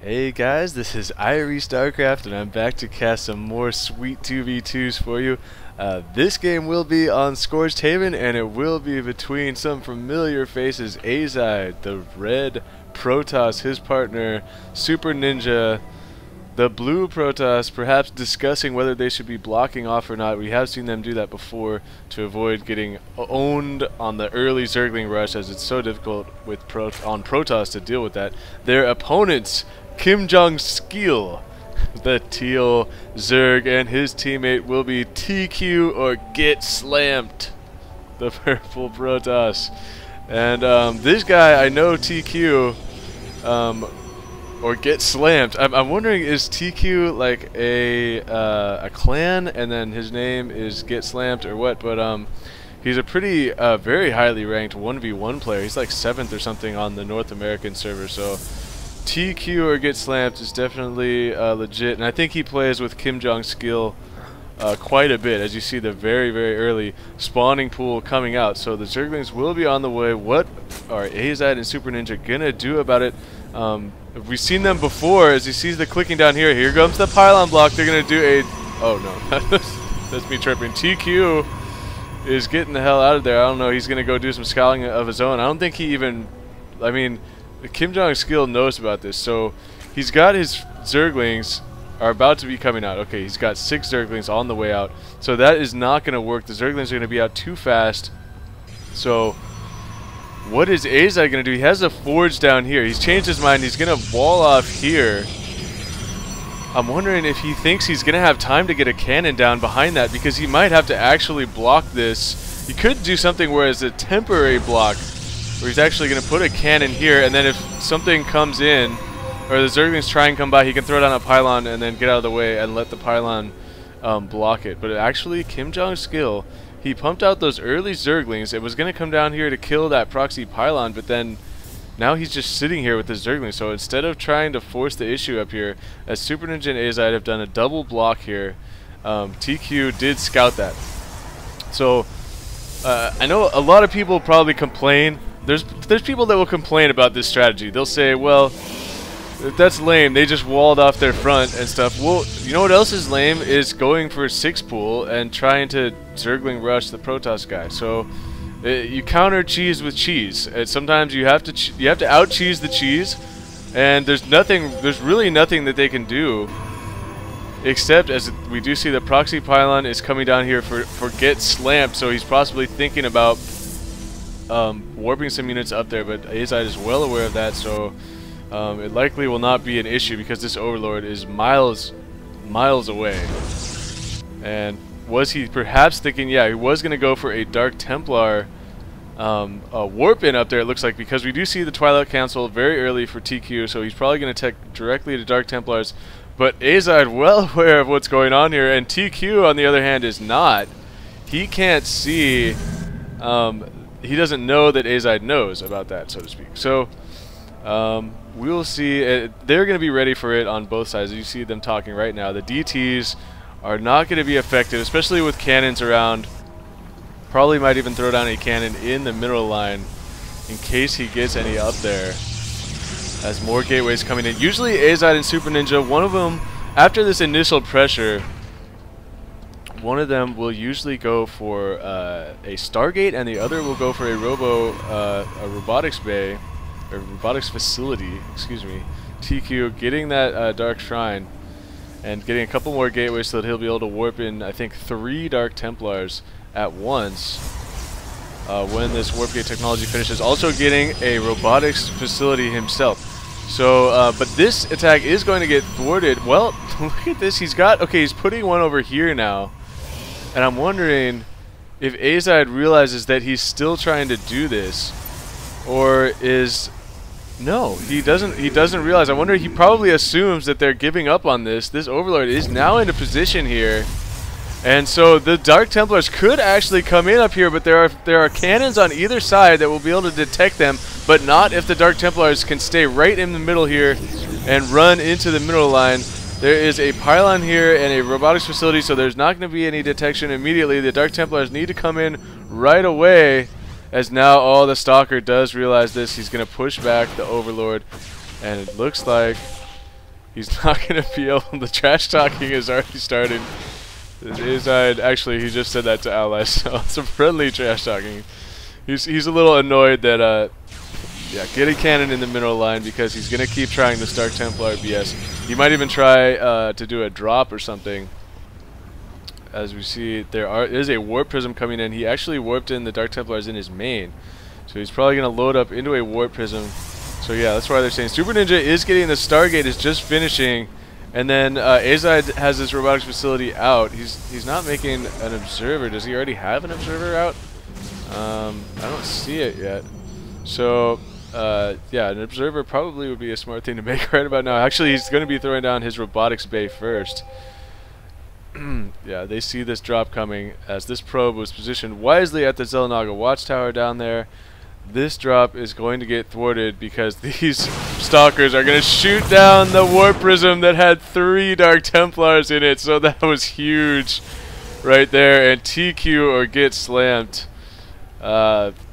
Hey guys, this is Irie StarCraft and I'm back to cast some more sweet 2v2s for you. This game will be on Scorched Haven and it will be between some familiar faces. Azide, the red Protoss, his partner SuperNinja, the blue Protoss, perhaps discussing whether they should be blocking off or not. We have seen them do that before to avoid getting owned on the early Zergling rush, as it's so difficult with on Protoss to deal with that. Their opponents, Kimjongskill, the teal Zerg, and his teammate will be tQorGETSLAMT, the purple Protoss. And this guy, I know TQ, or get slammed. I'm wondering, is TQ like a clan, and then his name is Get Slammed, or what? But he's a pretty very highly ranked 1v1 player. He's like 7th or something on the North American server. So TQ or Get Slammed is definitely legit, and I think he plays with Kimjongskill quite a bit, as you see the very early spawning pool coming out. So the Zerglings will be on the way. What are Azide and SuperNinja gonna do about it? We've seen them before. As he sees the clicking down here, here comes the pylon block. They're gonna do a, oh no, that's me tripping. TQ is getting the hell out of there. I don't know, he's gonna go do some scouting of his own. I don't think he even, I mean, Kimjongskill knows about this. So he's got his Zerglings are about to be coming out. Okay, he's got 6 Zerglings on the way out. So that is not gonna work. The Zerglings are gonna be out too fast. So what is Azide going to do? He has a forge down here. He's changed his mind. He's going to wall off here. I'm wondering if he thinks he's going to have time to get a cannon down behind that, because he might have to actually block this. He could do something where it's a temporary block, where he's actually going to put a cannon here, and then if something comes in, or the Zerglings try and come by, he can throw down a pylon and then get out of the way and let the pylon block it. But actually, Kimjongskill, he pumped out those early Zerglings. It was going to come down here to kill that proxy pylon, but then now he's just sitting here with the Zerglings. So instead of trying to force the issue up here, as SuperNinja and Azide have done a double block here, TQ did scout that. So I know a lot of people probably complain. There's people that will complain about this strategy. They'll say, well, that's lame. They just walled off their front and stuff. Well, you know what else is lame is going for 6 pool and trying to Zergling rush the Protoss guy. So you counter cheese with cheese. And sometimes you have to out cheese the cheese, and there's really nothing that they can do, except, as we do see, the proxy pylon is coming down here for Get Slammed. So he's possibly thinking about warping some units up there, but Azide is well aware of that. So it likely will not be an issue, because this Overlord is miles away. And was he perhaps thinking, yeah, he was going to go for a Dark Templar warp in up there, it looks like, because we do see the Twilight Council very early for TQ, so he's probably going to take directly to Dark Templars. But Azide well aware of what's going on here, and TQ, on the other hand, is not. He can't see, he doesn't know that Azide knows about that, so to speak. So we'll see. They're going to be ready for it on both sides. You see them talking right now. The DTs are not going to be effective, especially with cannons around. Probably might even throw down a cannon in the middle line in case he gets any up there, as more gateways coming in. Usually Azide and SuperNinja, one of them, after this initial pressure, one of them will usually go for a Stargate, and the other will go for a robotics bay, or robotics facility, excuse me. TQ getting that Dark Shrine and getting a couple more gateways so that he'll be able to warp in, I think, 3 Dark Templars at once when this warp gate technology finishes. Also getting a robotics facility himself. So, but this attack is going to get thwarted. Well, look at this. He's putting one over here now, and I'm wondering if Azide realizes that he's still trying to do this, or is... No, he doesn't realize. I wonder, he probably assumes that they're giving up on this. This Overlord is now into position here. And so the Dark Templars could actually come in up here, but there are cannons on either side that will be able to detect them, but not if the Dark Templars can stay right in the middle here and run into the middle line. There is a pylon here and a robotics facility, so there's not going to be any detection immediately. The Dark Templars need to come in right away. As now, the Stalker does realize this. He's going to push back the Overlord, and it looks like He's not going to be able. The trash talking is already starting. Azide, actually, he just said that to allies, so it's a friendly trash talking. He's a little annoyed that yeah, get a cannon in the mineral line because he's going to keep trying the Stark Templar BS. He might even try to do a drop or something. As we see, there is a warp prism coming in. He actually warped in the Dark Templars in his main, so he's probably going to load up into a warp prism. So yeah, that's why they're saying SuperNinja is getting the Stargate, is just finishing, and then Azide has this robotics facility out. He's not making an observer. Does he already have an observer out? I don't see it yet. So yeah, an observer probably would be a smart thing to make right about now. Actually, he's going to be throwing down his robotics bay first. Yeah, they see this drop coming as this probe was positioned wisely at the Xel'Naga watchtower down there. This drop is going to get thwarted because these stalkers are going to shoot down the warp prism that had 3 Dark Templars in it. So that was huge right there. And tQorGETSLAMT,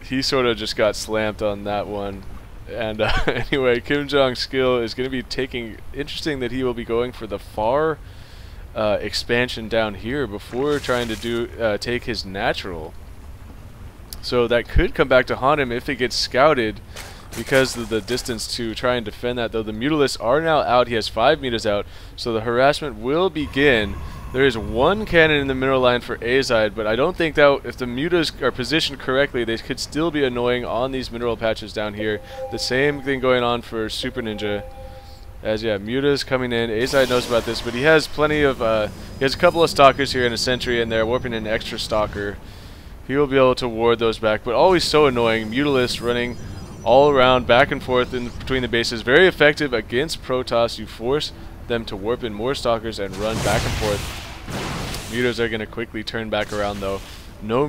he sort of just got slammed on that one. And anyway, Kimjongskill is going to be taking, interesting that he will be going for the far expansion down here before trying to do take his natural. So that could come back to haunt him if it gets scouted because of the distance to try and defend that. Though the Mutalisks are now out, he has 5 mutas out, so the harassment will begin. There is 1 cannon in the mineral line for Azide, but I don't think that if the mutas are positioned correctly, they could still be annoying on these mineral patches down here. The same thing going on for SuperNinja. As yeah, mutas coming in. Azide knows about this, but he has plenty of he has a couple of stalkers here and a sentry in there, warping an extra stalker. He will be able to ward those back, but always so annoying. Mutalisks running all around, back and forth in between the bases. Very effective against Protoss. You force them to warp in more stalkers and run back and forth. Mutas are going to quickly turn back around though. No